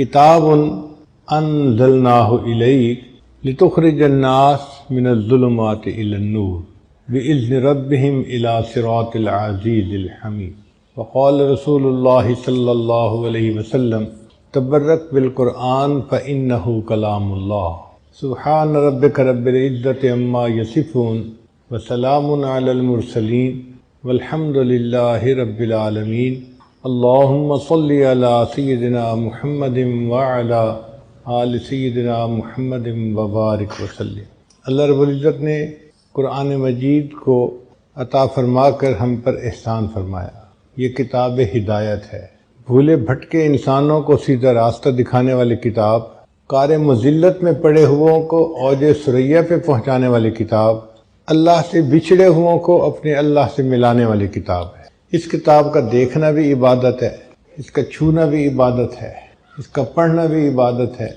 کتاب انزلناہ الیک لتخرج الناس من الظلمات الی النور بإذن ربهم الی صراط العزیز الحمید۔ وقال رسول اللہ صلی اللہ علیہ وسلم تبرک بالقرآن فإنہ کلام اللہ۔ سبحان ربک رب العزۃ عما یصفون وسلام علی المرسلین والحمد للہ رب العالمین۔ اللہم صلی علی سیدنا محمد وعلی آل سیدنا محمد وبارک وسلم۔ اللہ رب العزت نے قرآن مجید کو عطا فرما کر ہم پر احسان فرمایا۔ یہ کتاب ہدایت ہے، بھولے بھٹکے انسانوں کو سیدھا راستہ دکھانے والی کتاب، کار مذلت میں پڑے ہوئوں کو اوج ثریا پہ پہنچانے والی کتاب، اللہ سے بچھڑے ہوئوں کو اپنے اللہ سے ملانے والی کتاب ہے۔ اس کتاب کا دیکھنا بھی عبادت ہے، اس کا چھونا بھی عبادت ہے، اس کا پڑھنا بھی عبادت ہے،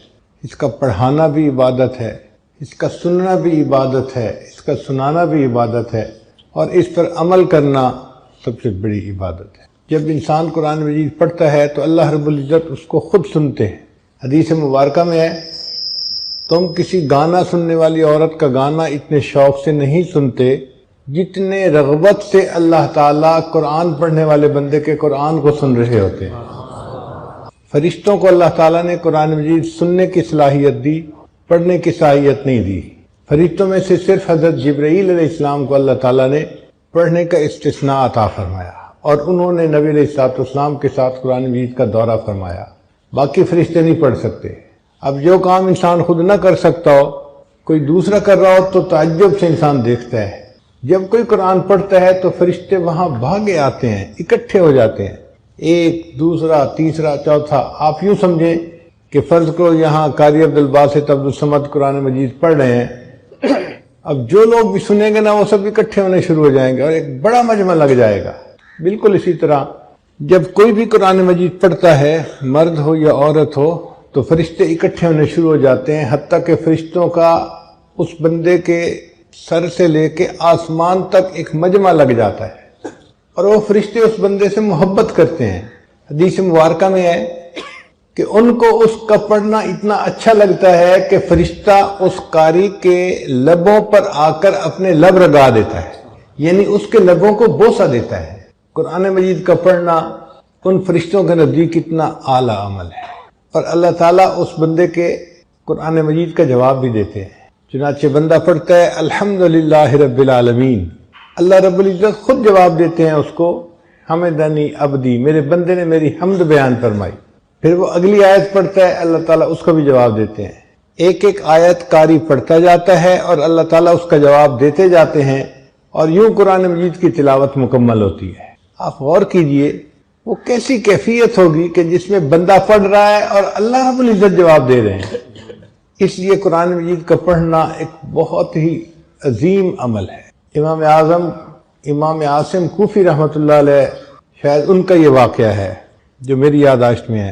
اس کا پڑھانا بھی عبادت ہے، اس کا سننا بھی عبادت ہے، اس کا سنانا بھی عبادت ہے، اور اس پر عمل کرنا سب سے بڑی عبادت ہے۔ جب انسان قرآن مجید پڑھتا ہے تو اللہ رب العزت اس کو خود سنتے ہیں۔ حدیث مبارکہ میں ہے، تم کسی گانا سننے والی عورت کا گانا اتنے شوق سے نہیں سنتے جتنے رغبت سے اللہ تعالیٰ قرآن پڑھنے والے بندے کے قرآن کو سن رہے ہوتے ہیں۔ فرشتوں کو اللہ تعالیٰ نے قرآن مجید سننے کی صلاحیت دی، پڑھنے کی صلاحیت نہیں دی۔ فرشتوں میں سے صرف حضرت جبرائیل علیہ السلام کو اللہ تعالیٰ نے پڑھنے کا استثناء عطا فرمایا، اور انہوں نے نبی علیہ السلام کے ساتھ قرآن مجید کا دورہ فرمایا۔ باقی فرشتے نہیں پڑھ سکتے۔ اب جو کام انسان خود نہ کر سکتا ہو، کوئی دوسرا کر رہا ہو تو تعجب سے انسان دیکھتا ہے۔ جب کوئی قرآن پڑھتا ہے تو فرشتے وہاں بھاگے آتے ہیں، اکٹھے ہو جاتے ہیں، ایک دوسرا تیسرا چوتھا۔ آپ یوں سمجھیں کہ فرض کرو یہاں قاری عبدالباسط عبدالصمد قرآن مجید پڑھ رہے ہیں، اب جو لوگ بھی سنیں گے نا وہ سب اکٹھے ہونے شروع ہو جائیں گے اور ایک بڑا مجمع لگ جائے گا۔ بالکل اسی طرح جب کوئی بھی قرآن مجید پڑھتا ہے، مرد ہو یا عورت ہو، تو فرشتے اکٹھے ہونے شروع ہو جاتے ہیں، حتیٰ کہ فرشتوں کا اس بندے کے سر سے لے کے آسمان تک ایک مجمع لگ جاتا ہے، اور وہ فرشتے اس بندے سے محبت کرتے ہیں۔ حدیث مبارکہ میں ہے کہ ان کو اس کا پڑھنا اتنا اچھا لگتا ہے کہ فرشتہ اس قاری کے لبوں پر آ کر اپنے لب رگا دیتا ہے، یعنی اس کے لبوں کو بوسہ دیتا ہے۔ قرآن مجید کا پڑھنا ان فرشتوں کے نزدیک اتنا اعلیٰ عمل ہے، اور اللہ تعالیٰ اس بندے کے قرآن مجید کا جواب بھی دیتے ہیں۔ چنانچہ بندہ پڑھتا ہے الحمدللہ رب العالمین، اللہ رب العزت خود جواب دیتے ہیں اس کو، حمدنی عبدی، میرے بندے نے میری حمد بیان فرمائی۔ پھر وہ اگلی آیت پڑھتا ہے، اللہ تعالیٰ اس کو بھی جواب دیتے ہیں۔ ایک ایک آیت قاری پڑھتا جاتا ہے اور اللہ تعالیٰ اس کا جواب دیتے جاتے ہیں، اور یوں قرآن مجید کی تلاوت مکمل ہوتی ہے۔ آپ غور کیجئے وہ کیسی کیفیت ہوگی کہ جس میں بندہ پڑھ رہا ہے اور اللہ رب العزت جواب دے رہے ہیں۔ اس لیے قرآن مجید کا پڑھنا ایک بہت ہی عظیم عمل ہے۔ امام اعظم امام عاصم کوفی رحمۃ اللہ علیہ، شاید ان کا یہ واقعہ ہے جو میری یادداشت میں ہے،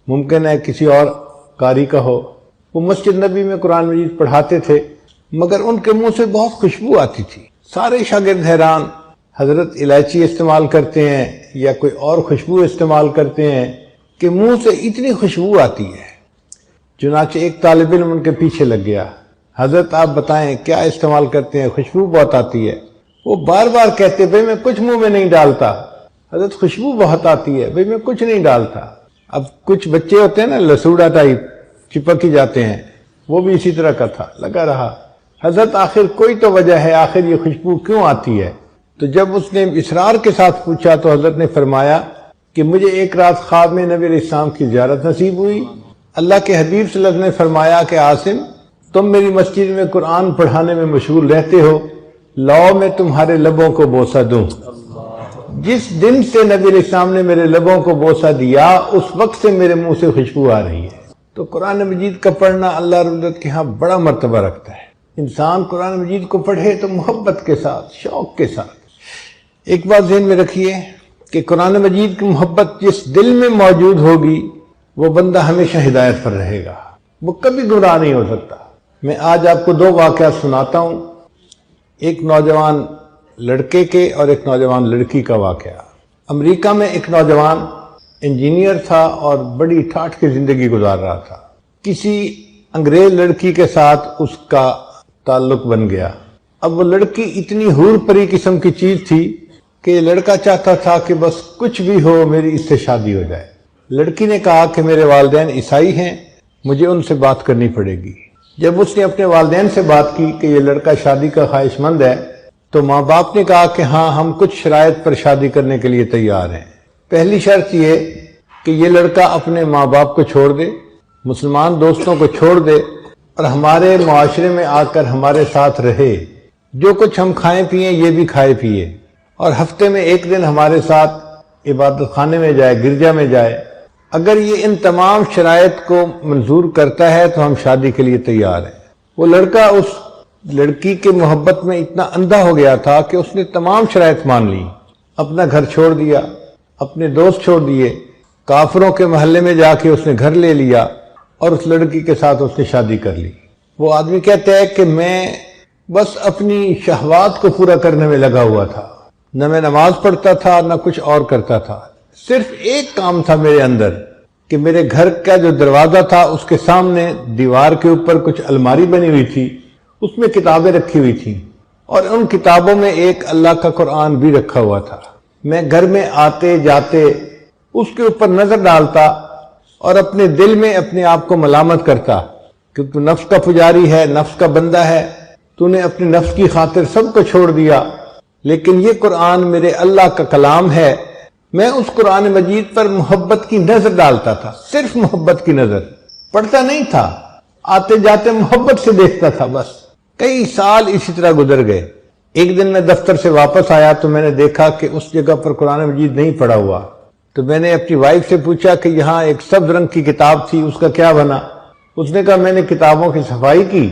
ممکن ہے کسی اور قاری کا ہو۔ وہ مسجد نبی میں قرآن مجید پڑھاتے تھے، مگر ان کے منہ سے بہت خوشبو آتی تھی۔ سارے شاگرد حیران، حضرت الائچی استعمال کرتے ہیں یا کوئی اور خوشبو استعمال کرتے ہیں کہ منہ سے اتنی خوشبو آتی ہے۔ چنانچہ ایک طالب علم ان کے پیچھے لگ گیا، حضرت آپ بتائیں کیا استعمال کرتے ہیں، خوشبو بہت آتی ہے۔ وہ بار بار کہتے بھئی میں کچھ منہ میں نہیں ڈالتا، حضرت خوشبو بہت آتی ہے، بھئی میں کچھ نہیں ڈالتا۔ اب کچھ بچے ہوتے ہیں نا لسوڑا ٹائپ، چپک ہی جاتے ہیں، وہ بھی اسی طرح کا تھا، لگا رہا۔ حضرت آخر کوئی تو وجہ ہے، آخر یہ خوشبو کیوں آتی ہے؟ تو جب اس نے اصرار کے ساتھ پوچھا تو حضرت نے فرمایا کہ مجھے ایک رات خواب میں نبی علیہ السلام کی زیارت نصیب ہوئی۔ اللہ کے حبیب صلی اللہ علیہ وسلم نے فرمایا کہ عاصم، تم میری مسجد میں قرآن پڑھانے میں مشغول رہتے ہو، لاؤ میں تمہارے لبوں کو بوسہ دوں۔ جس دن سے نبی علیہ السلام نے میرے لبوں کو بوسہ دیا، اس وقت سے میرے منہ سے خوشبو آ رہی ہے۔ تو قرآن مجید کا پڑھنا اللہ رب العزت کے ہاں بڑا مرتبہ رکھتا ہے۔ انسان قرآن مجید کو پڑھے تو محبت کے ساتھ، شوق کے ساتھ۔ ایک بات ذہن میں رکھیے کہ قرآن مجید کی محبت جس دل میں موجود ہوگی وہ بندہ ہمیشہ ہدایت پر رہے گا، وہ کبھی گمراہ نہیں ہو سکتا۔ میں آج آپ کو دو واقعات سناتا ہوں، ایک نوجوان لڑکے کے اور ایک نوجوان لڑکی کا واقعہ۔ امریکہ میں ایک نوجوان انجینئر تھا اور بڑی ٹھاٹھ کی زندگی گزار رہا تھا۔ کسی انگریز لڑکی کے ساتھ اس کا تعلق بن گیا۔ اب وہ لڑکی اتنی حور پری قسم کی چیز تھی کہ یہ لڑکا چاہتا تھا کہ بس کچھ بھی ہو میری اس سے شادی ہو جائے۔ لڑکی نے کہا کہ میرے والدین عیسائی ہیں، مجھے ان سے بات کرنی پڑے گی۔ جب اس نے اپنے والدین سے بات کی کہ یہ لڑکا شادی کا خواہش مند ہے تو ماں باپ نے کہا کہ ہاں ہم کچھ شرائط پر شادی کرنے کے لیے تیار ہیں۔ پہلی شرط یہ کہ یہ لڑکا اپنے ماں باپ کو چھوڑ دے، مسلمان دوستوں کو چھوڑ دے اور ہمارے معاشرے میں آ کر ہمارے ساتھ رہے، جو کچھ ہم کھائیں پیئیں یہ بھی کھائے پیئے، اور ہفتے میں ایک دن ہمارے ساتھ عبادت خانے میں جائے، گرجا میں جائے۔ اگر یہ ان تمام شرائط کو منظور کرتا ہے تو ہم شادی کے لیے تیار ہیں۔ وہ لڑکا اس لڑکی کے محبت میں اتنا اندھا ہو گیا تھا کہ اس نے تمام شرائط مان لی، اپنا گھر چھوڑ دیا، اپنے دوست چھوڑ دیے، کافروں کے محلے میں جا کے اس نے گھر لے لیا اور اس لڑکی کے ساتھ اس نے شادی کر لی۔ وہ آدمی کہتا ہے کہ میں بس اپنی شہوات کو پورا کرنے میں لگا ہوا تھا، نہ میں نماز پڑھتا تھا نہ کچھ اور کرتا تھا۔ صرف ایک کام تھا میرے اندر کہ میرے گھر کا جو دروازہ تھا اس کے سامنے دیوار کے اوپر کچھ الماری بنی ہوئی تھی، اس میں کتابیں رکھی ہوئی تھیں، اور ان کتابوں میں ایک اللہ کا قرآن بھی رکھا ہوا تھا۔ میں گھر میں آتے جاتے اس کے اوپر نظر ڈالتا اور اپنے دل میں اپنے آپ کو ملامت کرتا کہ تو نفس کا پجاری ہے، نفس کا بندہ ہے، تو نے اپنی نفس کی خاطر سب کو چھوڑ دیا، لیکن یہ قرآن میرے اللہ کا کلام ہے۔ میں اس قرآن مجید پر محبت کی نظر ڈالتا تھا، صرف محبت کی نظر، پڑھتا نہیں تھا، آتے جاتے محبت سے دیکھتا تھا۔ بس کئی سال اسی طرح گزر گئے۔ ایک دن میں دفتر سے واپس آیا تو میں نے دیکھا کہ اس جگہ پر قرآن مجید نہیں پڑا ہوا، تو میں نے اپنی وائف سے پوچھا کہ یہاں ایک سبز رنگ کی کتاب تھی، اس کا کیا بنا؟ اس نے کہا میں نے کتابوں کی صفائی کی،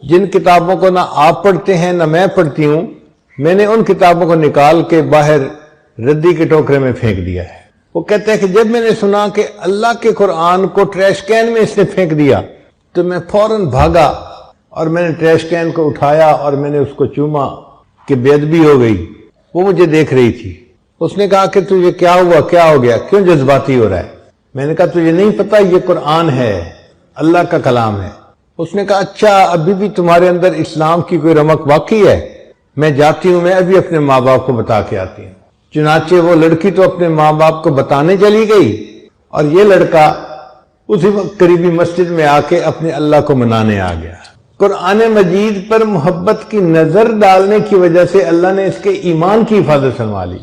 جن کتابوں کو نہ آپ پڑھتے ہیں نہ میں پڑھتی ہوں، میں نے ان کتابوں کو نکال کے باہر ردی کے ٹوکرے میں پھینک دیا ہے۔ وہ کہتے ہیں کہ جب میں نے سنا کہ اللہ کے قرآن کو ٹریش کین میں اس نے پھینک دیا تو میں فوراً بھاگا اور میں نے ٹریش کین کو اٹھایا اور میں نے اس کو چوما کہ بے ادبی ہو گئی۔ وہ مجھے دیکھ رہی تھی۔ اس نے کہا کہ تجھے کیا ہوا، کیا ہو گیا، کیوں جذباتی ہو رہا ہے؟ میں نے کہا تجھے نہیں پتا یہ قرآن ہے، اللہ کا کلام ہے۔ اس نے کہا اچھا ابھی بھی تمہارے اندر اسلام کی کوئی رمق باقی ہے؟ میں جاتی ہوں، میں ابھی اپنے ماں باپ کو بتا کے آتی ہوں۔ چنانچہ وہ لڑکی تو اپنے ماں باپ کو بتانے چلی گئی اور یہ لڑکا اسی وقت قریبی مسجد میں آ کے اپنے اللہ کو منانے آ گیا۔ قرآن مجید پر محبت کی نظر ڈالنے کی وجہ سے اللہ نے اس کے ایمان کی حفاظت فرما لی۔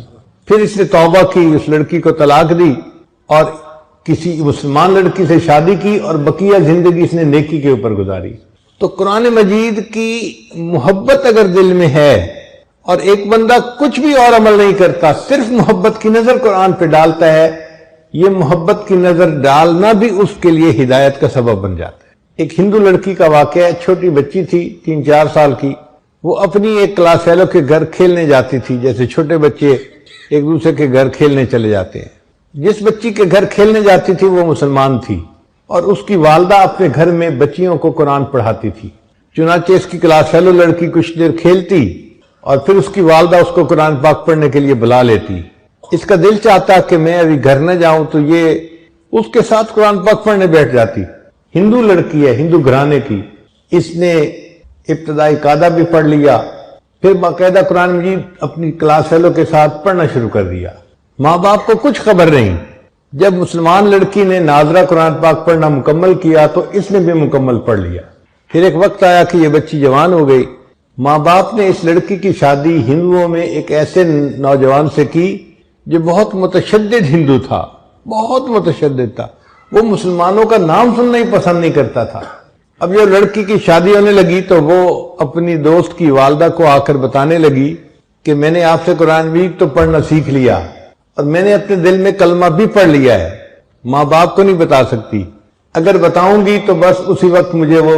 پھر اس نے توبہ کی، اس لڑکی کو طلاق دی اور کسی مسلمان لڑکی سے شادی کی اور بقیہ زندگی اس نے نیکی کے اوپر گزاری۔ تو قرآن مجید کی محبت اگر دل میں ہے اور ایک بندہ کچھ بھی اور عمل نہیں کرتا، صرف محبت کی نظر قرآن پہ ڈالتا ہے، یہ محبت کی نظر ڈالنا بھی اس کے لیے ہدایت کا سبب بن جاتا ہے۔ ایک ہندو لڑکی کا واقعہ ہے، چھوٹی بچی تھی 3-4 سال کی، وہ اپنی ایک کلاس فیلو کے گھر کھیلنے جاتی تھی، جیسے چھوٹے بچے ایک دوسرے کے گھر کھیلنے چلے جاتے ہیں۔ جس بچی کے گھر کھیلنے جاتی تھی وہ مسلمان تھی اور اس کی والدہ اپنے گھر میں بچیوں کو قرآن پڑھاتی تھی۔ چنانچہ اس کی کلاس فیلو لڑکی کچھ دیر کھیلتی اور پھر اس کی والدہ اس کو قرآن پاک پڑھنے کے لیے بلا لیتی۔ اس کا دل چاہتا کہ میں ابھی گھر نہ جاؤں تو یہ اس کے ساتھ قرآن پاک پڑھنے بیٹھ جاتی۔ ہندو لڑکی ہے، ہندو گھرانے کی، اس نے ابتدائی قاعدہ بھی پڑھ لیا، پھر باقاعدہ قرآن مجید اپنی کلاس فیلو کے ساتھ پڑھنا شروع کر دیا۔ ماں باپ کو کچھ خبر نہیں۔ جب مسلمان لڑکی نے ناظرہ قرآن پاک پڑھنا مکمل کیا تو اس نے بھی مکمل پڑھ لیا۔ پھر ایک وقت آیا کہ یہ بچی جوان ہو گئی۔ ماں باپ نے اس لڑکی کی شادی ہندوؤں میں ایک ایسے نوجوان سے کی جو بہت متشدد ہندو تھا، بہت متشدد تھا، وہ مسلمانوں کا نام سننا ہی پسند نہیں کرتا تھا۔ اب جب لڑکی کی شادی ہونے لگی تو وہ اپنی دوست کی والدہ کو آ کر بتانے لگی کہ میں نے آپ سے قرآن مجید تو پڑھنا سیکھ لیا اور میں نے اپنے دل میں کلمہ بھی پڑھ لیا ہے، ماں باپ کو نہیں بتا سکتی، اگر بتاؤں گی تو بس اسی وقت مجھے وہ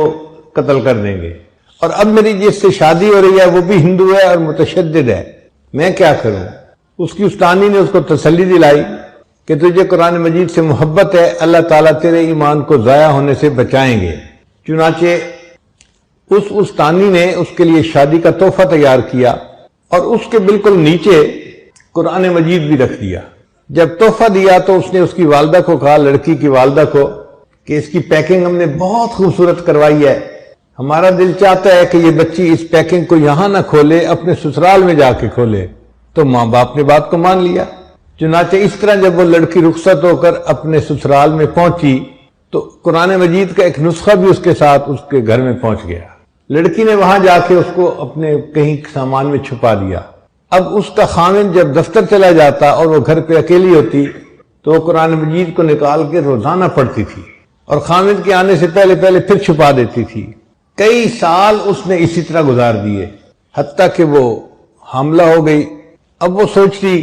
قتل کر دیں گے، اور اب میری جس سے شادی ہو رہی ہے وہ بھی ہندو ہے اور متشدد ہے، میں کیا کروں؟ اس کی استانی نے اس کو تسلی دلائی کہ تجھے قرآن مجید سے محبت ہے، اللہ تعالیٰ تیرے ایمان کو ضائع ہونے سے بچائیں گے۔ چنانچہ اس استانی نے اس کے لیے شادی کا تحفہ تیار کیا اور اس کے بالکل نیچے قرآن مجید بھی رکھ دیا۔ جب تحفہ دیا تو اس نے اس کی والدہ کو کہا، لڑکی کی والدہ کو، کہ اس کی پیکنگ ہم نے بہت خوبصورت کروائی ہے، ہمارا دل چاہتا ہے کہ یہ بچی اس پیکنگ کو یہاں نہ کھولے، اپنے سسرال میں جا کے کھولے۔ تو ماں باپ نے بات کو مان لیا۔ چنانچہ اس طرح جب وہ لڑکی رخصت ہو کر اپنے سسرال میں پہنچی تو قرآن مجید کا ایک نسخہ بھی اس کے ساتھ اس کے گھر میں پہنچ گیا۔ لڑکی نے وہاں جا کے اس کو اپنے کہیں سامان میں چھپا دیا۔ اب اس کا خامن جب دفتر چلا جاتا اور وہ گھر پہ اکیلی ہوتی تو وہ قرآن مجید کو نکال کے روزانہ پڑھتی تھی اور خامن کے آنے سے پہلے پھر چھپا دیتی تھی۔ کئی سال اس نے اسی طرح گزار دیے، حتیٰ کہ وہ حاملہ ہو گئی۔ اب وہ سوچتی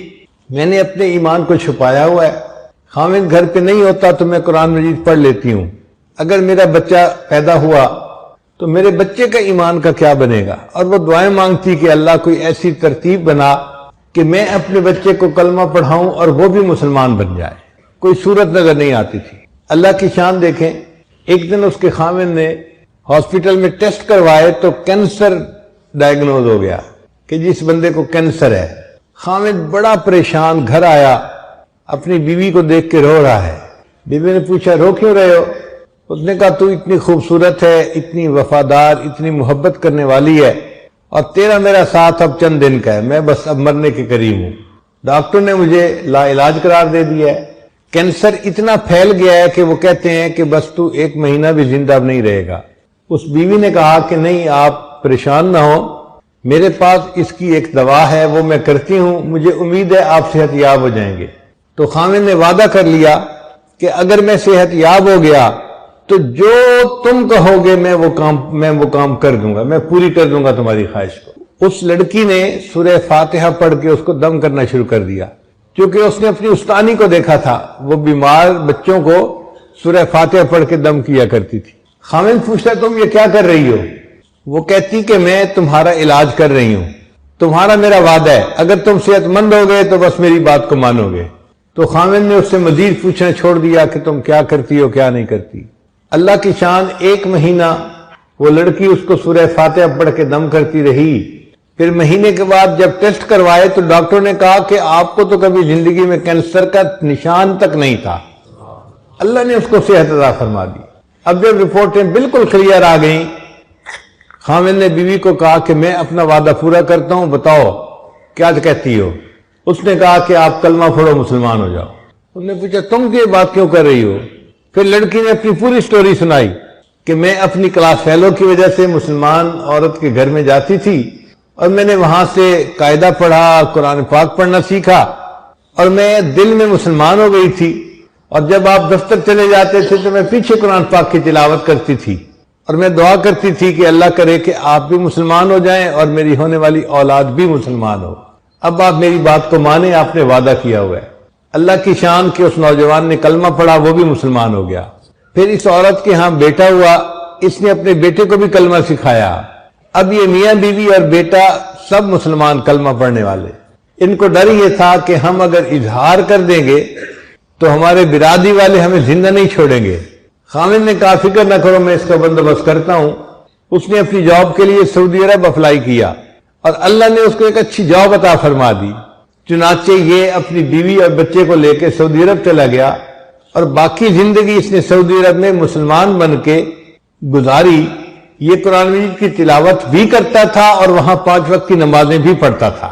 میں نے اپنے ایمان کو چھپایا ہوا ہے، خامن گھر پہ نہیں ہوتا تو میں قرآن مجید پڑھ لیتی ہوں، اگر میرا بچہ پیدا ہوا تو میرے بچے کا ایمان کا کیا بنے گا؟ اور وہ دعائیں مانگتی کہ اللہ کوئی ایسی ترتیب بنا کہ میں اپنے بچے کو کلمہ پڑھاؤں اور وہ بھی مسلمان بن جائے۔ کوئی صورت نظر نہیں آتی تھی۔ اللہ کی شان دیکھیں، ایک دن اس کے خامن نے ہاسپٹل میں ٹیسٹ کروائے تو کینسر ڈائگنوز ہو گیا کہ جس بندے کو کینسر ہے۔ خامد بڑا پریشان گھر آیا، اپنی بیوی کو دیکھ کے رو رہا ہے۔ بیوی نے پوچھا رو کیوں رہے ہو؟ اس نے کہا تو اتنی خوبصورت ہے، اتنی وفادار، اتنی محبت کرنے والی ہے، اور تیرا میرا ساتھ اب چند دن کا ہے، میں بس اب مرنے کے قریب ہوں۔ ڈاکٹر نے مجھے لا علاج قرار دے دیا ہے، کینسر اتنا پھیل گیا ہے کہ وہ کہتے ہیں کہ بس تو 1 مہینہ بھی زندہ نہیں رہے گا۔ اس بیوی نے کہا کہ نہیں، آپ پریشان نہ ہو، میرے پاس اس کی ایک دوا ہے، وہ میں کرتی ہوں، مجھے امید ہے آپ صحت یاب ہو جائیں گے۔ تو خامد نے وعدہ کر لیا کہ اگر میں صحت یاب ہو گیا تو جو تم کہو گے میں وہ کام کر دوں گا، میں پوری کر دوں گا تمہاری خواہش کو۔ اس لڑکی نے سورہ فاتحہ پڑھ کے اس کو دم کرنا شروع کر دیا، کیونکہ اس نے اپنی استانی کو دیکھا تھا، وہ بیمار بچوں کو سورہ فاتحہ پڑھ کے دم کیا کرتی تھی۔ خامد پوچھتا تم یہ کیا کر رہی ہو؟ وہ کہتی کہ میں تمہارا علاج کر رہی ہوں، تمہارا میرا وعدہ ہے، اگر تم صحت مند ہو گئے تو بس میری بات کو مانو گے۔ تو خامد نے اس سے مزید پوچھنا چھوڑ دیا کہ تم کیا کرتی ہو کیا نہیں کرتی۔ اللہ کی شان، 1 مہینہ وہ لڑکی اس کو سورہ فاتحہ پڑھ کے دم کرتی رہی۔ پھر مہینے کے بعد جب ٹیسٹ کروائے تو ڈاکٹر نے کہا کہ آپ کو تو کبھی زندگی میں کینسر کا نشان تک نہیں تھا۔ اللہ نے اس کو صحت عطا فرما دی۔ اب جب رپورٹیں بالکل کلیئر آ گئیں، خامد نے بیوی کو کہا کہ میں اپنا وعدہ پورا کرتا ہوں، بتاؤ کیا کہتی ہو؟ اس نے کہا کہ آپ کلمہ پڑھو، مسلمان ہو جاؤ۔ اس نے پوچھا تم یہ بات کیوں کر رہی ہو؟ پھر لڑکی نے اپنی پوری سٹوری سنائی کہ میں اپنی کلاس فیلو کی وجہ سے مسلمان عورت کے گھر میں جاتی تھی اور میں نے وہاں سے قاعدہ پڑھا، قرآن پاک پڑھنا سیکھا اور میں دل میں مسلمان ہو گئی تھی، اور جب آپ دفتر چلے جاتے تھے تو میں پیچھے قرآن پاک کی تلاوت کرتی تھی اور میں دعا کرتی تھی کہ اللہ کرے کہ آپ بھی مسلمان ہو جائیں اور میری ہونے والی اولاد بھی مسلمان ہو۔ اب آپ میری بات کو مانیں، آپ نے وعدہ کیا ہوا ہے۔ اللہ کی شان کہ اس نوجوان نے کلمہ پڑھا، وہ بھی مسلمان ہو گیا۔ پھر اس عورت کے ہاں بیٹا ہوا، اس نے اپنے بیٹے کو بھی کلمہ سکھایا۔ اب یہ میاں بیوی اور بیٹا سب مسلمان کلمہ پڑھنے والے۔ ان کو ڈر یہ تھا کہ ہم اگر اظہار کر دیں گے تو ہمارے برادری والے ہمیں زندہ نہیں چھوڑیں گے۔ خامد نے کہا فکر نہ کرو، میں اس کا بندوبست کرتا ہوں۔ اس نے اپنی جاب کے لیے سعودی عرب اپلائی کیا اور اللہ نے اس کو ایک اچھی جاب عطا فرما دی۔ چنانچہ یہ اپنی بیوی اور بچے کو لے کے سعودی عرب چلا گیا اور باقی زندگی اس نے سعودی عرب میں مسلمان بن کے گزاری۔ یہ قرآن مجید کی تلاوت بھی کرتا تھا اور وہاں 5 وقت کی نمازیں بھی پڑھتا تھا۔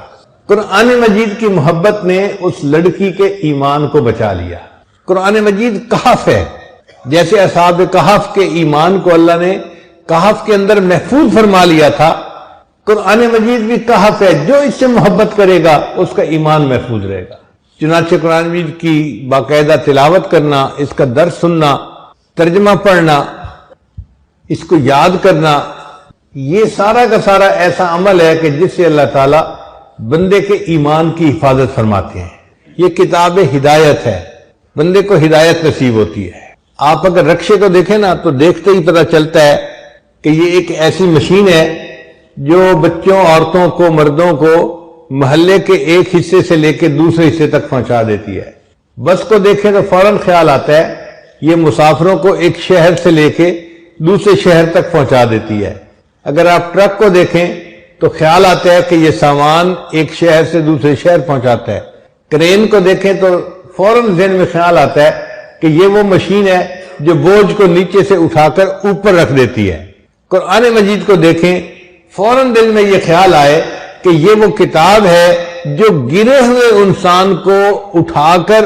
قرآن مجید کی محبت نے اس لڑکی کے ایمان کو بچا لیا۔ قرآن مجید کہف ہے، جیسے اصحاب کہف کے ایمان کو اللہ نے کہف کے اندر محفوظ فرما لیا تھا، قرآن مجید بھی کہف ہے، جو اس سے محبت کرے گا اس کا ایمان محفوظ رہے گا۔ چنانچہ قرآن مجید کی باقاعدہ تلاوت کرنا، اس کا درس سننا، ترجمہ پڑھنا، اس کو یاد کرنا، یہ سارا کا سارا ایسا عمل ہے کہ جس سے اللہ تعالیٰ بندے کے ایمان کی حفاظت فرماتے ہیں۔ یہ کتاب ہدایت ہے، بندے کو ہدایت نصیب ہوتی ہے۔ آپ اگر رکشے کو دیکھیں نا تو دیکھتے ہی پتہ چلتا ہے کہ یہ ایک ایسی مشین ہے جو بچوں، عورتوں کو، مردوں کو محلے کے ایک حصے سے لے کے دوسرے حصے تک پہنچا دیتی ہے۔ بس کو دیکھیں تو فوراً خیال آتا ہے یہ مسافروں کو ایک شہر سے لے کے دوسرے شہر تک پہنچا دیتی ہے۔ اگر آپ ٹرک کو دیکھیں تو خیال آتا ہے کہ یہ سامان ایک شہر سے دوسرے شہر پہنچاتا ہے۔ کرین کو دیکھیں تو فوراً ذہن میں خیال آتا ہے کہ یہ وہ مشین ہے جو بوجھ کو نیچے سے اٹھا کر اوپر رکھ دیتی ہے۔ قرآن مجید کو دیکھیں، فوراً دل میں یہ خیال آئے کہ یہ وہ کتاب ہے جو گرے ہوئے انسان کو اٹھا کر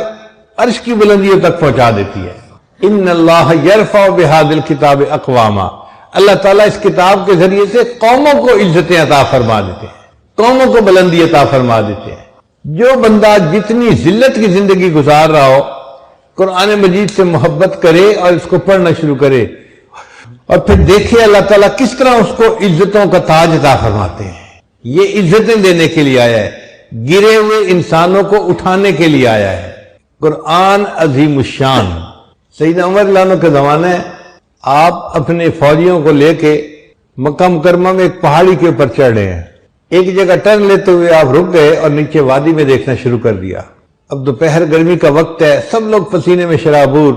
عرش کی بلندیوں تک پہنچا دیتی ہے۔ ان اللہ یرفع بہذا الکتاب اقواما، اللہ تعالیٰ اس کتاب کے ذریعے سے قوموں کو عزتیں عطا فرما دیتے ہیں، قوموں کو بلندی عطا فرما دیتے ہیں۔ جو بندہ جتنی ذلت کی زندگی گزار رہا ہو، قرآن مجید سے محبت کرے اور اس کو پڑھنا شروع کرے اور پھر دیکھے اللہ تعالیٰ کس طرح اس کو عزتوں کا تاج عطا فرماتے ہیں۔ یہ عزتیں دینے کے لیے آیا ہے، گرے ہوئے انسانوں کو اٹھانے کے لیے آیا ہے۔ قرآن عظیم الشان۔ سیدنا عمر رضی اللہ عنہ کے زمانے آپ اپنے فوجیوں کو لے کے مکہ مکرمہ میں ایک پہاڑی کے اوپر چڑھ رہے ہیں، ایک جگہ ٹرن لیتے ہوئے آپ رک گئے اور نیچے وادی میں دیکھنا شروع کر دیا۔ اب دوپہر گرمی کا وقت ہے، سب لوگ پسینے میں شرابور،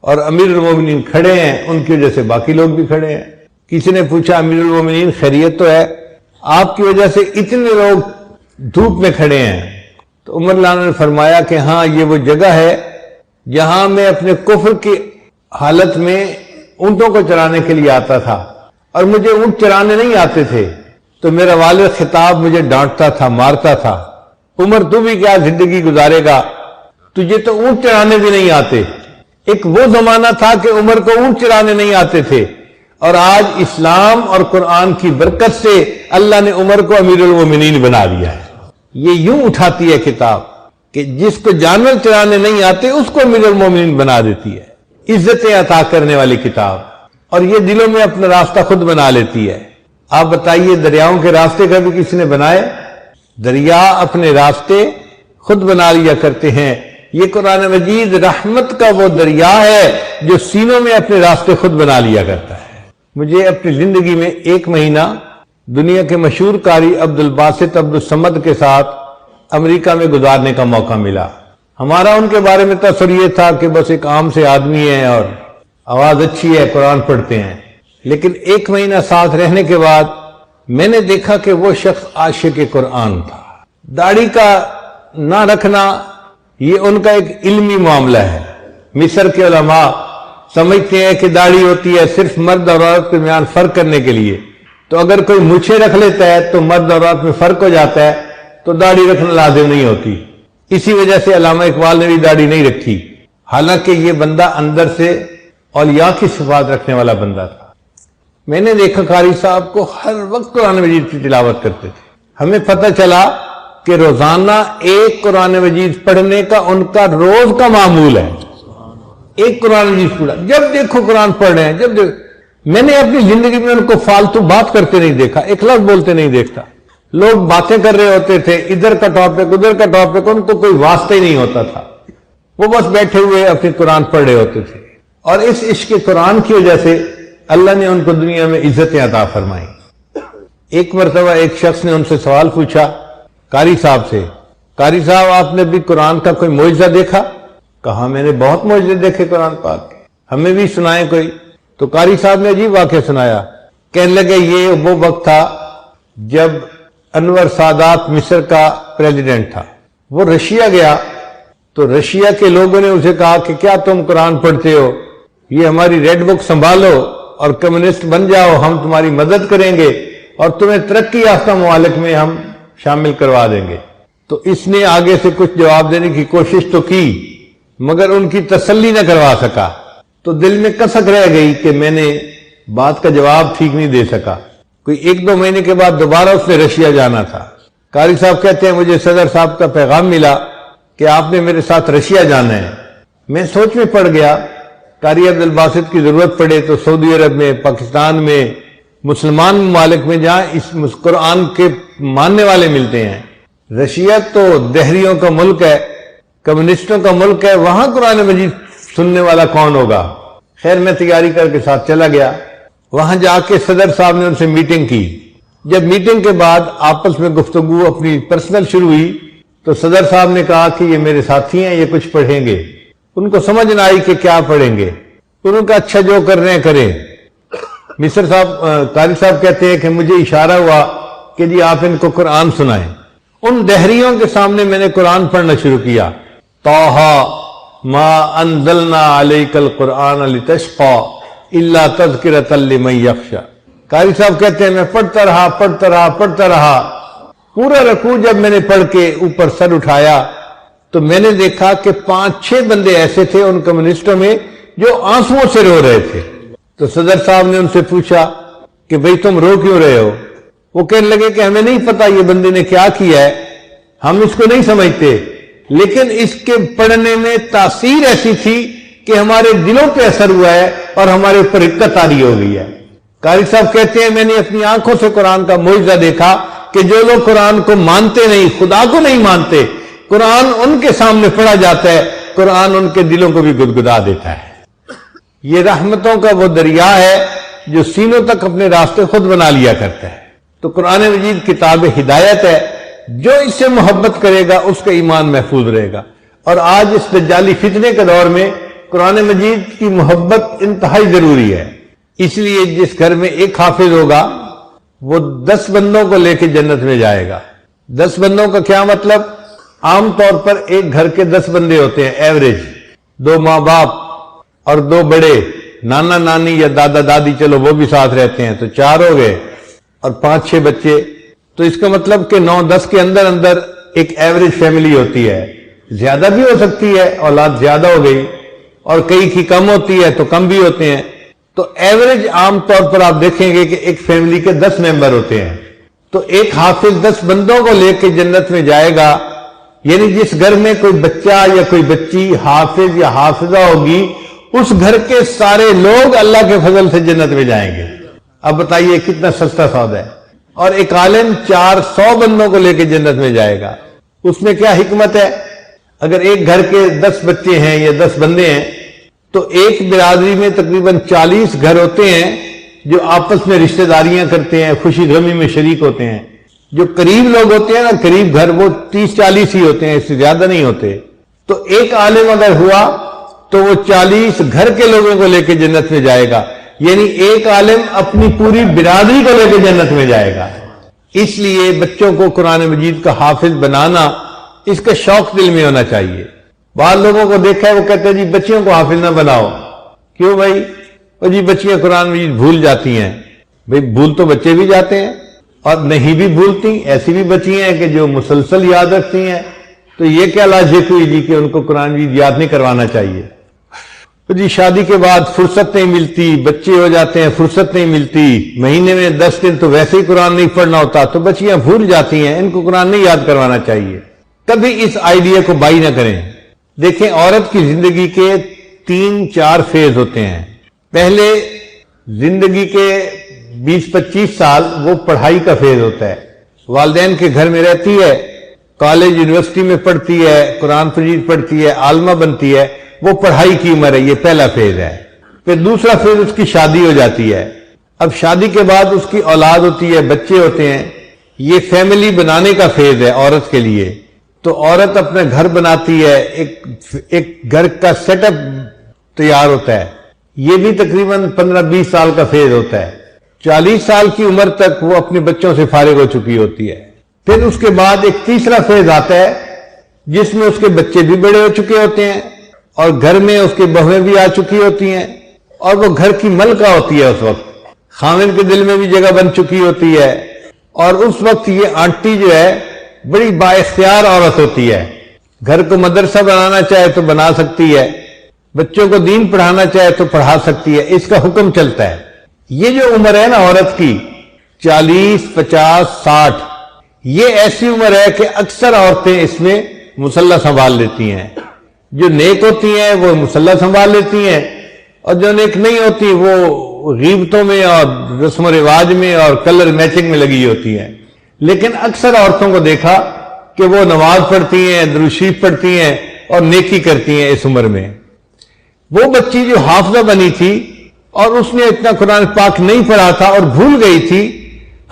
اور امیر المومنین کھڑے ہیں، ان کی وجہ سے باقی لوگ بھی کھڑے ہیں۔ کسی نے پوچھا امیر المومنین خیریت تو ہے؟ آپ کی وجہ سے اتنے لوگ دھوپ میں کھڑے ہیں۔ تو عمر رضی اللہ عنہ نے فرمایا کہ ہاں یہ وہ جگہ ہے جہاں میں اپنے کفر کی حالت میں اونٹوں کو چرانے کے لیے آتا تھا اور مجھے اونٹ چرانے نہیں آتے تھے، تو میرا والد خطاب مجھے ڈانٹتا تھا، مارتا تھا، عمر تو بھی کیا زندگی گزارے گا، تجھے تو اونٹ چرانے بھی نہیں آتے۔ ایک وہ زمانہ تھا کہ عمر کو اونٹ چرانے نہیں آتے تھے، اور آج اسلام اور قرآن کی برکت سے اللہ نے عمر کو امیر المومنین بنا دیا ہے۔ یہ یوں اٹھاتی ہے کتاب کہ جس کو جانور چرانے نہیں آتے اس کو امیر المومنین بنا دیتی ہے، عزتیں عطا کرنے والی کتاب، اور یہ دلوں میں اپنا راستہ خود بنا لیتی ہے۔ آپ بتائیے دریاؤں کے راستے کبھی کسی نے بنائے؟ دریا اپنے راستے خود بنا لیا کرتے ہیں۔ یہ قرآن مجید رحمت کا وہ دریا ہے جو سینوں میں اپنے راستے خود بنا لیا کرتا ہے۔ مجھے اپنی زندگی میں ایک مہینہ دنیا کے مشہور قاری عبد الباسط عبد الصمد کے ساتھ امریکہ میں گزارنے کا موقع ملا۔ ہمارا ان کے بارے میں تصور یہ تھا کہ بس ایک عام سے آدمی ہے اور آواز اچھی ہے، قرآن پڑھتے ہیں، لیکن ایک مہینہ ساتھ رہنے کے بعد میں نے دیکھا کہ وہ شخص عاشق قرآن تھا۔ داڑھی کا نہ رکھنا یہ ان کا ایک علمی معاملہ ہے۔ مصر کے علماء سمجھتے ہیں کہ داڑھی ہوتی ہے صرف مرد اور عورت کے درمیان فرق کرنے کے لیے، تو اگر کوئی مچھے رکھ لیتا ہے تو مرد اور عورت میں فرق ہو جاتا ہے، تو داڑھی رکھنا لازم نہیں ہوتی۔ اسی وجہ سے علامہ اقبال نے بھی داڑھی نہیں رکھی، حالانکہ یہ بندہ اندر سے اولیاء کی صفات رکھنے والا بندہ تھا۔ میں نے دیکھا قاری صاحب کو ہر وقت قرآن مجید کی تلاوت کرتے تھے۔ ہمیں پتہ چلا کہ روزانہ ایک قرآن مجید پڑھنے کا ان کا روز کا معمول ہے، ایک قرآن مجید پڑھا، جب دیکھو قرآن پڑھ رہے ہیں، جب دیکھو۔ میں نے اپنی زندگی میں ان کو فالتو بات کرتے نہیں دیکھا، ایک لفظ بولتے نہیں دیکھتا۔ لوگ باتیں کر رہے ہوتے تھے، ادھر کا ٹاپک ادھر کا ٹاپک، ان کو کوئی واسطہ ہی نہیں ہوتا تھا، وہ بس بیٹھے ہوئے اپنی قرآن پڑھ رہے ہوتے تھے۔ اور اس عشق قرآن کی وجہ سے اللہ نے ان کو دنیا میں عزتیں عطا فرمائیں۔ ایک مرتبہ ایک شخص نے ان سے سوال پوچھا قاری صاحب سے، قاری صاحب آپ نے بھی قرآن کا کوئی معجزہ دیکھا؟ کہا میں نے بہت معجزے دیکھے قرآن پاک کے، ہمیں بھی سنائیں کوئی۔ تو قاری صاحب نے عجیب واقعہ سنایا، کہنے لگے یہ وہ وقت تھا جب انور سادات مصر کا پریزیڈنٹ تھا، وہ رشیا گیا تو رشیا کے لوگوں نے اسے کہا کہ کیا تم قرآن پڑھتے ہو، یہ ہماری ریڈ بک سنبھالو اور کمیونسٹ بن جاؤ، ہم تمہاری مدد کریں گے اور تمہیں ترقی یافتہ ممالک میں ہم شامل کروا دیں گے۔ تو اس نے آگے سے کچھ جواب دینے کی کوشش تو کی مگر ان کی تسلی نہ کروا سکا، تو دل میں کسک رہ گئی کہ میں نے بات کا جواب ٹھیک نہیں دے سکا۔ کوئی ایک دو مہینے کے بعد دوبارہ اس نے رشیا جانا تھا۔ قاری صاحب کہتے ہیں مجھے صدر صاحب کا پیغام ملا کہ آپ نے میرے ساتھ رشیا جانا ہے۔ میں سوچ میں پڑ گیا، قاری عبد الباسط کی ضرورت پڑے تو سعودی عرب میں، پاکستان میں، مسلمان ممالک میں جہاں اس قرآن کے ماننے والے ملتے ہیں، رشیا تو دہریوں کا ملک ہے، کمیونسٹوں کا ملک ہے، وہاں قرآن مجید سننے والا کون ہوگا؟ خیر میں تیاری کر کے ساتھ چلا گیا، وہاں جا کے صدر صاحب نے ان سے میٹنگ کی۔ جب میٹنگ کے بعد آپس میں گفتگو اپنی پرسنل شروع ہوئی تو صدر صاحب نے کہا کہ یہ میرے ساتھی ہیں، یہ کچھ پڑھیں گے۔ ان کو سمجھ نہ آئی کہ کیا پڑھیں گے، انہوں نے کہا اچھا جو کر رہے ہیں کریں۔ مصر صاحب قاری صاحب کہتے ہیں کہ مجھے اشارہ ہوا کہ جی آپ ان کو قرآن سنائیں۔ ان دہریوں کے سامنے میں نے قرآن پڑھنا شروع کیا طٰہٰ ما انزلنا علیک القرآن لتشقی الا تذکرۃ لمن یخشی۔ قاری صاحب کہتے ہیں میں پڑھتا رہا پورا رکوع جب میں نے پڑھ کے اوپر سر اٹھایا تو میں نے دیکھا کہ 5-6 بندے ایسے تھے ان کمیونسٹوں میں جو آنسوؤں سے رو رہے تھے۔ تو صدر صاحب نے ان سے پوچھا کہ بھئی تم رو کیوں رہے ہو؟ وہ کہنے لگے کہ ہمیں نہیں پتا یہ بندے نے کیا کیا ہے، ہم اس کو نہیں سمجھتے، لیکن اس کے پڑھنے میں تاثیر ایسی تھی کہ ہمارے دلوں پہ اثر ہوا ہے اور ہمارے اوپر حقیقت طاری ہو گئی ہے۔ قاری صاحب کہتے ہیں میں نے اپنی آنکھوں سے قرآن کا معجزہ دیکھا کہ جو لوگ قرآن کو مانتے نہیں، خدا کو نہیں مانتے، قرآن ان کے سامنے پڑھا جاتا ہے، قرآن ان کے دلوں کو بھی گدگدا دیتا ہے۔ یہ رحمتوں کا وہ دریا ہے جو سینوں تک اپنے راستے خود بنا لیا کرتا ہے۔ تو قرآن مجید کتاب ہدایت ہے، جو اس سے محبت کرے گا اس کا ایمان محفوظ رہے گا۔ اور آج اس دجالی فتنے کے دور میں قرآن مجید کی محبت انتہائی ضروری ہے۔ اس لیے جس گھر میں ایک حافظ ہوگا وہ 10 بندوں کو لے کے جنت میں جائے گا۔ 10 بندوں کا کیا مطلب؟ عام طور پر ایک گھر کے 10 بندے ہوتے ہیں ایوریج، 2 ماں باپ اور 2 بڑے، نانا نانی یا دادا دادی، چلو وہ بھی ساتھ رہتے ہیں تو 4 ہو گئے، اور 5-6 بچے، تو اس کا مطلب کہ 9-10 کے اندر ایک ایوریج فیملی ہوتی ہے۔ زیادہ بھی ہو سکتی ہے، اولاد زیادہ ہو گئی، اور کئی کی کم ہوتی ہے تو کم بھی ہوتے ہیں۔ تو ایوریج عام طور پر آپ دیکھیں گے کہ ایک فیملی کے 10 ممبر ہوتے ہیں۔ تو ایک حافظ 10 بندوں کو لے کے جنت میں جائے گا، یعنی جس گھر میں کوئی بچہ یا کوئی بچی حافظ یا حافظہ ہوگی، اس گھر کے سارے لوگ اللہ کے فضل سے جنت میں جائیں گے۔ اب بتائیے کتنا سستا سودا ہے۔ اور ایک عالم 400 بندوں کو لے کے جنت میں جائے گا، اس میں کیا حکمت ہے؟ اگر ایک گھر کے 10 بچے ہیں یا 10 بندے ہیں تو ایک برادری میں تقریباً 40 گھر ہوتے ہیں جو آپس میں رشتہ داریاں کرتے ہیں، خوشی غمی میں شریک ہوتے ہیں۔ جو قریب لوگ ہوتے ہیں نا، قریب گھر، وہ 30-40 ہی ہوتے ہیں، اس سے زیادہ نہیں ہوتے۔ تو ایک عالم اگر ہوا تو وہ 40 گھر کے لوگوں کو لے کے جنت میں جائے گا، یعنی ایک عالم اپنی پوری برادری کو لے کے جنت میں جائے گا۔ اس لیے بچوں کو قرآن مجید کا حافظ بنانا، اس کا شوق دل میں ہونا چاہیے۔ بعض لوگوں کو دیکھا ہے وہ کہتے ہیں جی بچیوں کو حافظ نہ بناؤ۔ کیوں بھائی؟ وہ جی بچیاں قرآن مجید بھول جاتی ہیں۔ بھائی بھول تو بچے بھی جاتے ہیں اور نہیں بھی بھولتی، ایسی بھی بچیاں ہیں کہ جو مسلسل یاد رکھتی ہیں۔ تو یہ کیا لاجک ہوئی جی کہ ان کو قرآن مجید یاد نہیں کروانا چاہیے؟ تو جی شادی کے بعد فرصت نہیں ملتی، بچے ہو جاتے ہیں، فرصت نہیں ملتی، مہینے میں 10 دن تو ویسے ہی قرآن نہیں پڑھنا ہوتا، تو بچیاں بھول جاتی ہیں، ان کو قرآن نہیں یاد کروانا چاہیے۔ کبھی اس آئیڈیا کو بائی نہ کریں۔ دیکھیں عورت کی زندگی کے 3-4 فیز ہوتے ہیں۔ پہلے زندگی کے 20-25 سال وہ پڑھائی کا فیز ہوتا ہے، والدین کے گھر میں رہتی ہے، کالج یونیورسٹی میں پڑھتی ہے، قرآن مجید پڑھتی ہے، عالمہ بنتی ہے، وہ پڑھائی کی عمر ہے، یہ پہلا فیز ہے۔ پھر دوسرا فیز اس کی شادی ہو جاتی ہے۔ اب شادی کے بعد اس کی اولاد ہوتی ہے، بچے ہوتے ہیں، یہ فیملی بنانے کا فیز ہے عورت کے لیے۔ تو عورت اپنا گھر بناتی ہے، ایک گھر کا سیٹ اپ تیار ہوتا ہے، یہ بھی تقریباً 15-20 سال کا فیز ہوتا ہے۔ 40 سال کی عمر تک وہ اپنے بچوں سے فارغ ہو چکی ہوتی ہے۔ پھر اس کے بعد ایک تیسرا فیز آتا ہے جس میں اس کے بچے بھی بڑے ہو چکے ہوتے ہیں اور گھر میں اس کے بہویں بھی آ چکی ہوتی ہیں، اور وہ گھر کی ملکہ ہوتی ہے۔ اس وقت خاوند کے دل میں بھی جگہ بن چکی ہوتی ہے، اور اس وقت یہ آنٹی جو ہے بڑی با اختیار عورت ہوتی ہے۔ گھر کو مدرسہ بنانا چاہے تو بنا سکتی ہے، بچوں کو دین پڑھانا چاہے تو پڑھا سکتی ہے، اس کا حکم چلتا ہے۔ یہ جو عمر ہے نا عورت کی 40, 50, 60، یہ ایسی عمر ہے کہ اکثر عورتیں اس میں مصلح سنبھال لیتی ہیں۔ جو نیک ہوتی ہیں وہ مصلح سنبھال لیتی ہیں، اور جو نیک نہیں ہوتی وہ غیبتوں میں اور رسم و رواج میں اور کلر میچنگ میں لگی ہوتی ہیں۔ لیکن اکثر عورتوں کو دیکھا کہ وہ نماز پڑھتی ہیں، درود شریف پڑھتی ہیں اور نیکی کرتی ہیں اس عمر میں۔ وہ بچی جو حافظہ بنی تھی اور اس نے اتنا قرآن پاک نہیں پڑھا تھا اور بھول گئی تھی،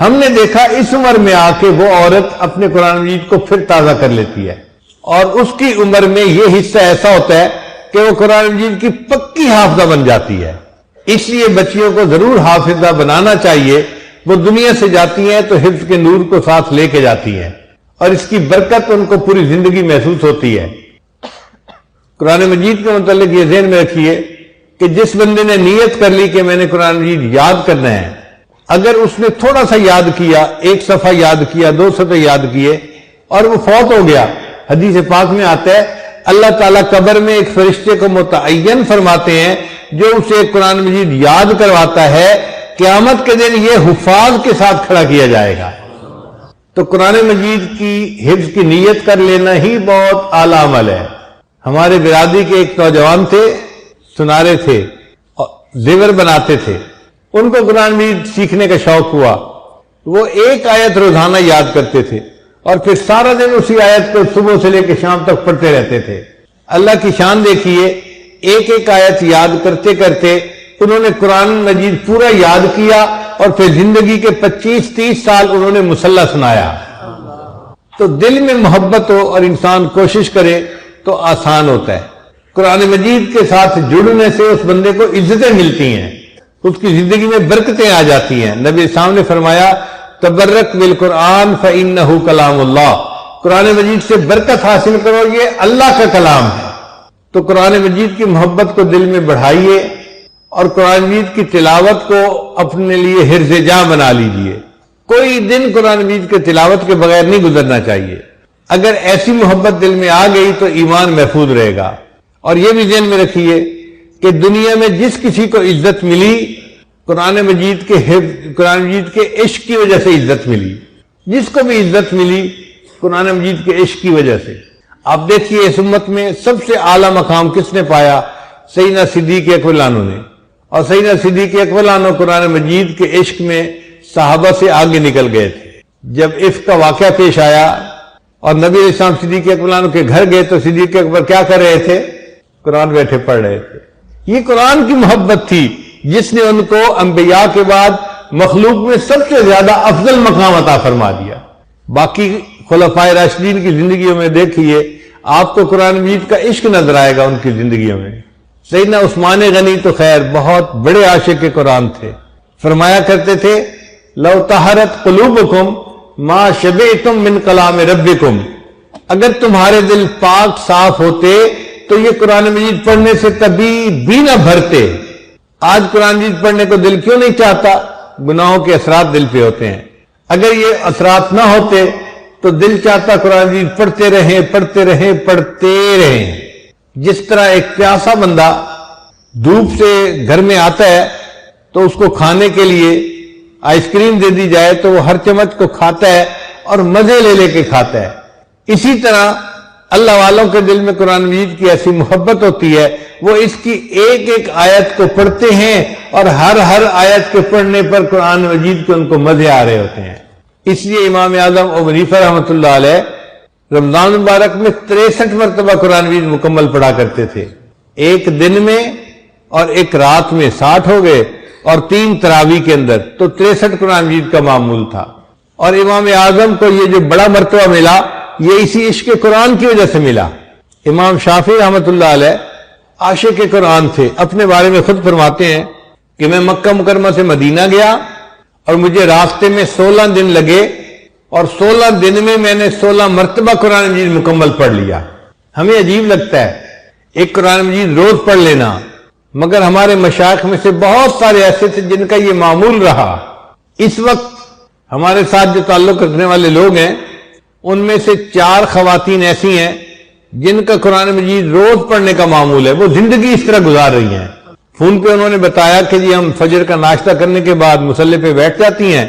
ہم نے دیکھا اس عمر میں آ کے وہ عورت اپنے قرآن مجید کو پھر تازہ کر لیتی ہے، اور اس کی عمر میں یہ حصہ ایسا ہوتا ہے کہ وہ قرآن مجید کی پکی حافظہ بن جاتی ہے۔ اس لیے بچیوں کو ضرور حافظہ بنانا چاہیے۔ وہ دنیا سے جاتی ہیں تو حفظ کے نور کو ساتھ لے کے جاتی ہیں، اور اس کی برکت ان کو پوری زندگی محسوس ہوتی ہے۔ قرآن مجید کے متعلق یہ ذہن میں رکھیے کہ جس بندے نے نیت کر لی کہ میں نے قرآن مجید یاد کرنا ہے، اگر اس نے تھوڑا سا یاد کیا، 1 صفحہ یاد کیا، 2 صفحے یاد کیے اور وہ فوت ہو گیا، حدیث پاک میں آتا ہے اللہ تعالیٰ قبر میں ایک فرشتے کو متعین فرماتے ہیں جو اسے قرآن مجید یاد کرواتا ہے، قیامت کے دن یہ حفاظ کے ساتھ کھڑا کیا جائے گا۔ تو قرآن مجید کی حفظ کی نیت کر لینا ہی بہت اعلیٰ عمل ہے۔ ہمارے برادری کے ایک نوجوان تھے، سنارے تھے، زیور بناتے تھے، ان کو قرآن مجید سیکھنے کا شوق ہوا، وہ 1 آیت روزانہ یاد کرتے تھے اور پھر سارا دن اسی آیت کو صبح سے لے کے شام تک پڑھتے رہتے تھے۔ اللہ کی شان دیکھیے، 1 آیت یاد کرتے کرتے انہوں نے قرآن مجید پورا یاد کیا اور پھر زندگی کے 25-30 سال انہوں نے مصلی سنایا۔ تو دل میں محبت ہو اور انسان کوشش کرے تو آسان ہوتا ہے۔ قرآن مجید کے ساتھ جڑنے سے اس بندے کو عزتیں ملتی ہیں، اس کی زندگی میں برکتیں آ جاتی ہیں۔ نبی اسلام نے فرمایا تبرک بالقرآن فإنہ کلام اللہ، قرآن مجید سے برکت حاصل کرو، یہ اللہ کا کلام ہے۔ تو قرآن مجید کی محبت کو دل میں بڑھائیے اور قرآن مجید کی تلاوت کو اپنے لیے حرز جاں بنا لیجئے۔ کوئی دن قرآن مجید کے تلاوت کے بغیر نہیں گزرنا چاہیے۔ اگر ایسی محبت دل میں آ گئی تو ایمان محفوظ رہے گا۔ اور یہ بھی ذہن میں رکھیے کہ دنیا میں جس کسی کو عزت ملی قرآن مجید کے عشق کی وجہ سے عزت ملی، جس کو بھی عزت ملی قرآن مجید کے عشق کی وجہ سے۔ آپ دیکھیے اس امت میں سب سے اعلیٰ مقام کس نے پایا؟ سیدنا صدیق اکبر عنہ نے۔ اور سیدنا صدیق اکبر عنہ قرآن مجید کے عشق میں صحابہ سے آگے نکل گئے تھے۔ جب عفق کا واقعہ پیش آیا اور نبی علیہ السلام صدیق اکبر عنہ کے گھر گئے تو صدیق اکبر کیا کر رہے تھے؟ قرآن بیٹھے پڑھ رہے تھے۔ یہ قرآن کی محبت تھی جس نے ان کو انبیاء کے بعد مخلوق میں سب سے زیادہ افضل مقام عطا فرما دیا۔ باقی خلفائے راشدین کی زندگیوں میں دیکھیے آپ کو قرآن مجید کا عشق نظر آئے گا ان کی زندگیوں میں۔ سیدنا عثمان غنی تو خیر بہت بڑے عاشق قرآن تھے، فرمایا کرتے تھے لو طہرت قلوبکم ما شبعتم من کلام ربکم، اگر تمہارے دل پاک صاف ہوتے تو یہ قرآن مجید پڑھنے سے کبھی بھی نہ بھرتے۔ آج قرآن مجید پڑھنے کو دل کیوں نہیں چاہتا؟ گناہوں کے اثرات دل پہ ہوتے ہیں۔ اگر یہ اثرات نہ ہوتے تو دل چاہتا قرآن مجید پڑھتے رہیں پڑھتے رہیں پڑھتے رہیں۔ جس طرح ایک پیاسا بندہ دھوپ سے گھر میں آتا ہے تو اس کو کھانے کے لیے آئس کریم دے دی جائے تو وہ ہر چمچ کو کھاتا ہے اور مزے لے لے کے کھاتا ہے۔ اسی طرح اللہ والوں کے دل میں قرآن مجید کی ایسی محبت ہوتی ہے، وہ اس کی ایک ایک آیت کو پڑھتے ہیں اور ہر آیت کے پڑھنے پر قرآن مجید کے ان کو مزے آ رہے ہوتے ہیں۔ اس لیے امام اعظم ابو حنیفہ رحمۃ اللہ علیہ رمضان مبارک میں 63 مرتبہ قرآن مجید مکمل پڑھا کرتے تھے، ایک دن میں اور ایک رات میں 60 ہو گئے اور 3 تراویح کے اندر تو 63 قرآن مجید کا معمول تھا۔ اور امام اعظم کو یہ جو بڑا مرتبہ ملا یہ اسی عشق قرآن کی وجہ سے ملا۔ امام شافعی رحمۃ اللہ علیہ عاشق قرآن تھے، اپنے بارے میں خود فرماتے ہیں کہ میں مکہ مکرمہ سے مدینہ گیا اور مجھے راستے میں 16 دن لگے اور 16 دن میں میں نے 16 مرتبہ قرآن مجید مکمل پڑھ لیا۔ ہمیں عجیب لگتا ہے ایک قرآن مجید روز پڑھ لینا، مگر ہمارے مشائخ میں سے بہت سارے ایسے تھے جن کا یہ معمول رہا۔ اس وقت ہمارے ساتھ جو تعلق رکھنے والے لوگ ہیں ان میں سے 4 خواتین ایسی ہیں جن کا قرآن مجید روز پڑھنے کا معمول ہے، وہ زندگی اس طرح گزار رہی ہیں۔ فون پہ انہوں نے بتایا کہ جی ہم فجر کا ناشتہ کرنے کے بعد مصلی پہ بیٹھ جاتی ہیں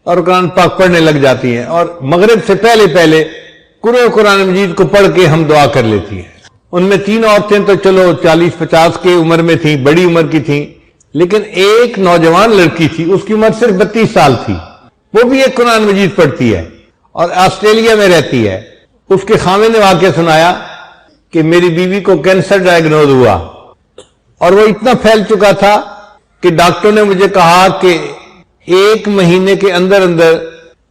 اور قرآن پاک پڑھنے لگ جاتی ہیں، اور مغرب سے پہلے قرآن مجید کو پڑھ کے ہم دعا کر لیتی ہیں۔ ان میں 3 عورتیں تو چلو 40-50 کی عمر میں تھیں، بڑی عمر کی تھیں، لیکن ایک نوجوان لڑکی تھی، اس کی عمر صرف 32 سال تھی، وہ بھی ایک قرآن مجید پڑھتی ہے اور آسٹریلیا میں رہتی ہے۔ اس کے خاوند نے واقعہ سنایا کہ میری بیوی کو کینسر ڈائیگنوز ہوا اور وہ اتنا پھیل چکا تھا کہ ڈاکٹر نے مجھے کہا کہ 1 مہینے کے اندر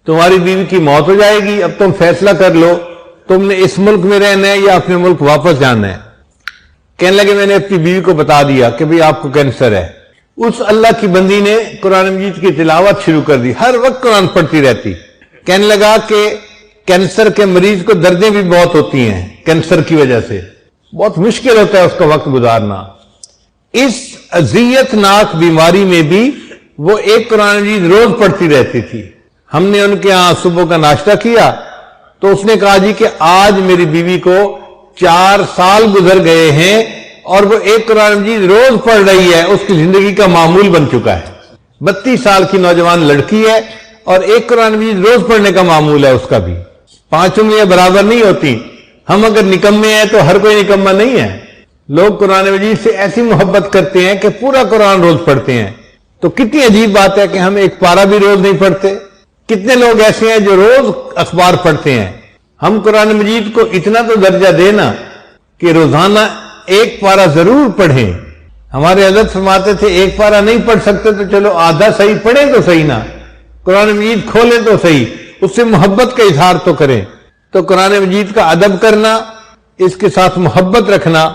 تمہاری بیوی کی موت ہو جائے گی، اب تم فیصلہ کر لو تم نے اس ملک میں رہنا ہے یا اپنے ملک واپس جانا ہے۔ کہنے لگے میں نے اپنی بیوی کو بتا دیا کہ بھئی آپ کو کینسر ہے۔ اس اللہ کی بندی نے قرآن مجید کی تلاوت شروع کر دی، ہر وقت قرآن پڑھتی رہتی۔ کہنے لگا کہ کینسر کے مریض کو دردیں بھی بہت ہوتی ہیں کینسر کی وجہ سے، بہت مشکل ہوتا ہے اس کا وقت گزارنا۔ اس اذیت ناک بیماری میں بھی وہ ایک قرآن مجید روز پڑھتی رہتی تھی۔ ہم نے ان کے ہاں صبح کا ناشتہ کیا تو اس نے کہا جی کہ آج میری بیوی کو 4 سال گزر گئے ہیں اور وہ ایک قرآن مجید روز پڑھ رہی ہے، اس کی زندگی کا معمول بن چکا ہے۔ 32 سال کی نوجوان لڑکی ہے اور ایک قرآن مجید روز پڑھنے کا معمول ہے اس کا بھی۔ 5 انگلیاں برابر نہیں ہوتی۔ ہم اگر نکمے ہیں تو ہر کوئی نکمہ نہیں ہے۔ لوگ قرآن مجید سے ایسی محبت کرتے ہیں کہ پورا قرآن روز پڑھتے ہیں۔ تو کتنی عجیب بات ہے کہ ہم ایک پارہ بھی روز نہیں پڑھتے۔ کتنے لوگ ایسے ہیں جو روز اخبار پڑھتے ہیں۔ ہم قرآن مجید کو اتنا تو درجہ دینا کہ روزانہ ایک پارہ ضرور پڑھیں۔ ہمارے حضرت فرماتے تھے ایک پارہ نہیں پڑھ سکتے تو چلو آدھا صحیح پڑھیں تو صحیح نا، قرآن مجید کھولیں تو صحیح، اس سے محبت کا اظہار تو کریں۔ تو قرآن مجید کا ادب کرنا، اس کے ساتھ محبت رکھنا،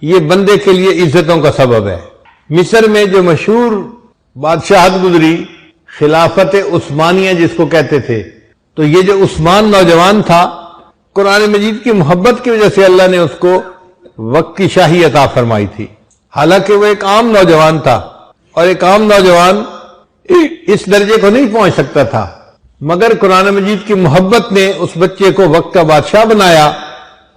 یہ بندے کے لیے عزتوں کا سبب ہے۔ مصر میں جو مشہور بادشاہت گزری، خلافت عثمانیہ جس کو کہتے تھے، تو یہ جو عثمان نوجوان تھا، قرآن مجید کی محبت کی وجہ سے اللہ نے اس کو وقت کی شاہی عطا فرمائی تھی۔ حالانکہ وہ ایک عام نوجوان تھا اور ایک عام نوجوان اس درجے کو نہیں پہنچ سکتا تھا، مگر قرآن مجید کی محبت نے اس بچے کو وقت کا بادشاہ بنایا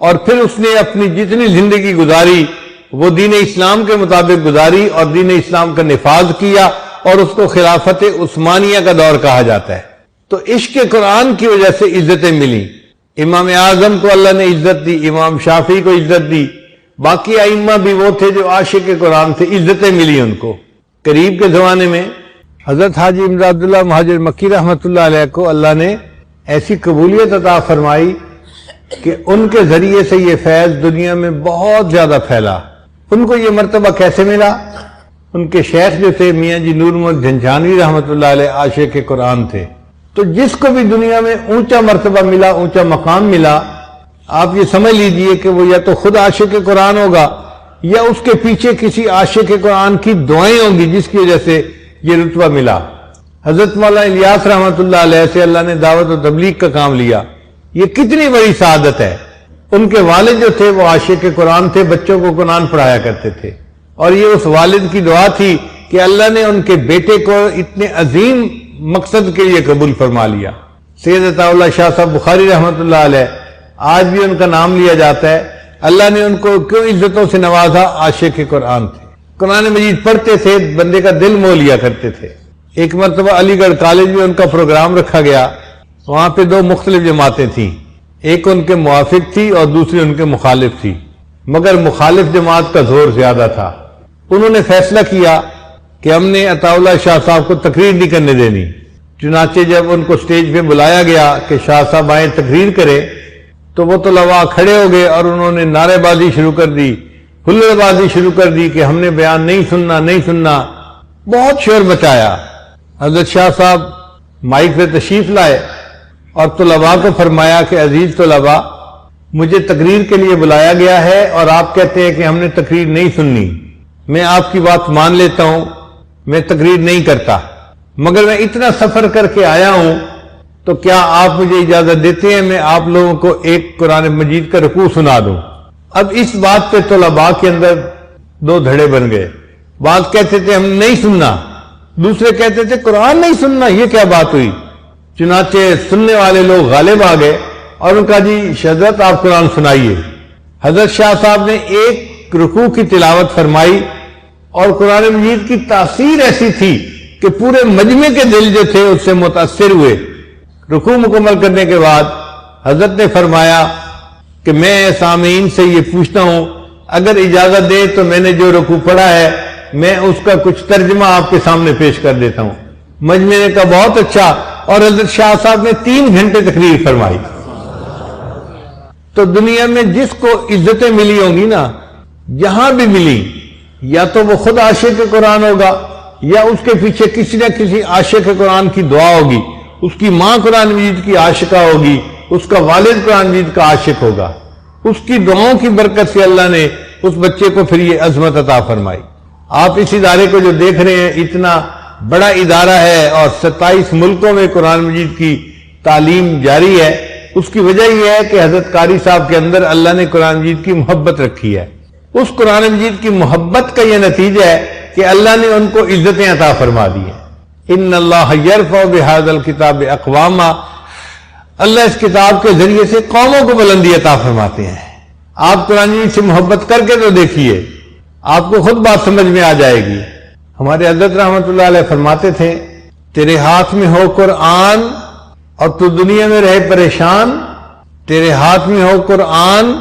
اور پھر اس نے اپنی جتنی زندگی گزاری وہ دین اسلام کے مطابق گزاری اور دین اسلام کا نفاذ کیا، اور اس کو خلافت عثمانیہ کا دور کہا جاتا ہے۔ تو عشق قرآن کی وجہ سے عزتیں ملی۔ امام اعظم کو اللہ نے عزت دی، امام شافعی کو عزت دی، باقی ائمہ بھی وہ تھے جو عاشق قرآن تھے، عزتیں ملی ان کو۔ قریب کے زمانے میں حضرت حاجی امداد اللہ مہاجر مکی رحمۃ اللہ علیہ کو اللہ نے ایسی قبولیت عطا فرمائی کہ ان کے ذریعے سے یہ فیض دنیا میں بہت زیادہ پھیلا۔ ان کو یہ مرتبہ کیسے ملا؟ ان کے شیخ جو تھے میاں جی نور محمد جھنجھانوی رحمۃ اللہ علیہ عاشق قرآن تھے۔ تو جس کو بھی دنیا میں اونچا مرتبہ ملا، اونچا مقام ملا، آپ یہ سمجھ لیجئے کہ وہ یا تو خود عاشق قرآن ہوگا یا اس کے پیچھے کسی عاشق قرآن کی دعائیں ہوں گی جس کی وجہ سے یہ رتبہ ملا۔ حضرت مولانا الیاس رحمۃ اللہ علیہ سے اللہ نے دعوت و تبلیغ کا کام لیا۔ یہ کتنی بڑی سعادت ہے۔ ان کے والد جو تھے وہ عاشق قرآن تھے، بچوں کو قرآن پڑھایا کرتے تھے، اور یہ اس والد کی دعا تھی کہ اللہ نے ان کے بیٹے کو اتنے عظیم مقصد کے لیے قبول فرما لیا۔ سید عطا اللہ شاہ صاحب بخاری رحمۃ اللہ علیہ، آج بھی ان کا نام لیا جاتا ہے۔ اللہ نے ان کو کیوں عزتوں سے نوازا؟ عاشق قرآن تھے، قرآن مجید پڑھتے تھے، بندے کا دل مو لیا کرتے تھے۔ ایک مرتبہ علی گڑھ کالج میں ان کا پروگرام رکھا گیا، وہاں پہ 2 مختلف جماعتیں تھیں، ایک ان کے موافق تھی اور دوسری ان کے مخالف تھی، مگر مخالف جماعت کا زور زیادہ تھا۔ انہوں نے فیصلہ کیا کہ ہم نے عطا اللہ شاہ صاحب کو تقریر نہیں کرنے دینی۔ چنانچہ جب ان کو سٹیج پہ بلایا گیا کہ شاہ صاحب آئیں تقریر کریں، تو وہ طلباء کھڑے ہو گئے اور انہوں نے نعرے بازی شروع کر دی، ہلڑ بازی شروع کر دی کہ ہم نے بیان نہیں سننا، نہیں سننا، بہت شور مچایا۔ حضرت شاہ صاحب مائک پہ تشریف لائے اور طلباء کو فرمایا کہ عزیز طلباء، مجھے تقریر کے لیے بلایا گیا ہے اور آپ کہتے ہیں کہ ہم نے تقریر نہیں سننی۔ میں آپ کی بات مان لیتا ہوں، میں تقریر نہیں کرتا، مگر میں اتنا سفر کر کے آیا ہوں، تو کیا آپ مجھے اجازت دیتے ہیں میں آپ لوگوں کو ایک قرآن مجید کا رکوع سنا دوں؟ اب اس بات پہ طلباء کے اندر 2 دھڑے بن گئے۔ بعض کہتے تھے ہم نہیں سننا، دوسرے کہتے تھے قرآن نہیں سننا، یہ کیا بات ہوئی؟ چنانچہ سننے والے لوگ غالب آ گئے اور ان کا جی حضرت آپ قرآن سنائیے۔ حضرت شاہ صاحب نے ایک رکوع کی تلاوت فرمائی اور قرآن مجید کی تاثیر ایسی تھی کہ پورے مجمع کے دل جو تھے اس سے متاثر ہوئے۔ رکوع مکمل کرنے کے بعد حضرت نے فرمایا کہ میں سامعین سے یہ پوچھتا ہوں، اگر اجازت دے تو میں نے جو رکوع پڑھا ہے میں اس کا کچھ ترجمہ آپ کے سامنے پیش کر دیتا ہوں۔ مجمع نے کہا بہت اچھا، اور حضرت شاہ صاحب نے 3 گھنٹے تقریر فرمائی۔ تو دنیا میں جس کو عزتیں ملی ہوں گی نا، جہاں بھی ملی، یا تو وہ خود عاشق قرآن ہوگا یا اس کے پیچھے کسی نہ کسی عاشق قرآن کی دعا ہوگی، اس کی ماں قرآن مجید کی عاشقہ ہوگی، اس کا والد قرآن مجید کا عاشق ہوگا، اس کی دعاؤں کی برکت سے اللہ نے اس بچے کو پھر یہ عظمت عطا فرمائی۔ آپ اس ادارے کو جو دیکھ رہے ہیں، اتنا بڑا ادارہ ہے اور 27 ملکوں میں قرآن مجید کی تعلیم جاری ہے۔ اس کی وجہ یہ ہے کہ حضرت قاری صاحب کے اندر اللہ نے قرآن مجید کی محبت رکھی ہے. اس قرآن مجید کی محبت کا یہ نتیجہ ہے کہ اللہ نے ان کو عزتیں عطا فرما دی ہیں. ان اللہ یرفع بہذا الکتاب اقواما، اللہ اس کتاب کے ذریعے سے قوموں کو بلندی عطا فرماتے ہیں. آپ قرآن مجید سے محبت کر کے تو دیکھیے، آپ کو خود بات سمجھ میں آ جائے گی. ہمارے حضرت رحمۃ اللہ علیہ فرماتے تھے، تیرے ہاتھ میں ہو قرآن اور تو دنیا میں رہے پریشان، تیرے ہاتھ میں ہو قرآن